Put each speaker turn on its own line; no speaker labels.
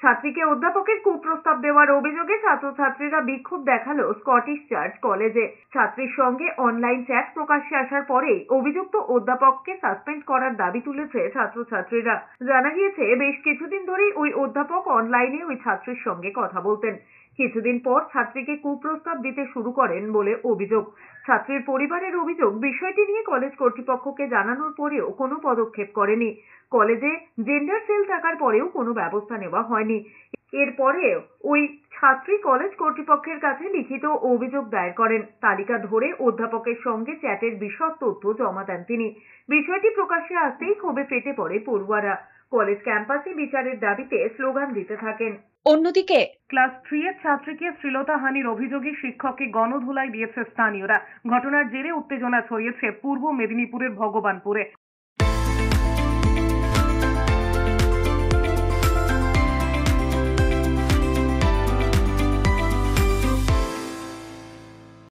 ছাত্রীকে অধ্যাপকের কুপ্রস্তাব দেওয়ার অভিযোগে ছাত্রছাত্রীরা বিক্ষোভ দেখালো স্কটিশ চার্চ কলেজে। ছাত্রীর সঙ্গে অনলাইন চ্যাট প্রকাশ্যে আসার পরেই অভিযুক্ত অধ্যাপককে সাসপেন্ড করার দাবি তুলেছে ছাত্রছাত্রীরা। জানা গিয়েছে, বেশ কিছুদিন ধরেই ওই অধ্যাপক অনলাইনে ওই ছাত্রীর সঙ্গে কথা বলতেন। কিছুদিন পর ছাত্রীকে কুপ্রস্তাব দিতে শুরু করেন বলে অভিযোগ। ছাত্রীর পরিবারের অভিযোগ, বিষয়টি নিয়ে কলেজ কর্তৃপক্ষকে জানানোর পরেও কোনো পদক্ষেপ করেনি। কলেজে জেন্ডার সেল থাকার পরেও কোনো ব্যবস্থা নেওয়া হয়নি। এরপরে ওই ছাত্রী কলেজ কর্তৃপক্ষের কাছে লিখিত অভিযোগ দায়ের করেন। তালিকা ধরে অধ্যাপকের সঙ্গে চ্যাটের বিশদ তথ্য জমা দেন তিনি। বিষয়টি প্রকাশ্যে আসতেই ক্ষোভে ফেটে পড়ে পড়ুয়ারা। কলেজ ক্যাম্পাসে বিচারের দাবিতে স্লোগান দিতে থাকেন।
অন্যদিকে
ক্লাস 3 এর ছাত্রীকে শ্লীলতাহানির অভিযোগে শিক্ষককে গণধোলাই দিয়েছে স্থানীয়রা। ঘটনার জেরে উত্তেজনা ছড়িয়েছে পূর্ব মেদিনীপুরের ভগবানপুরে।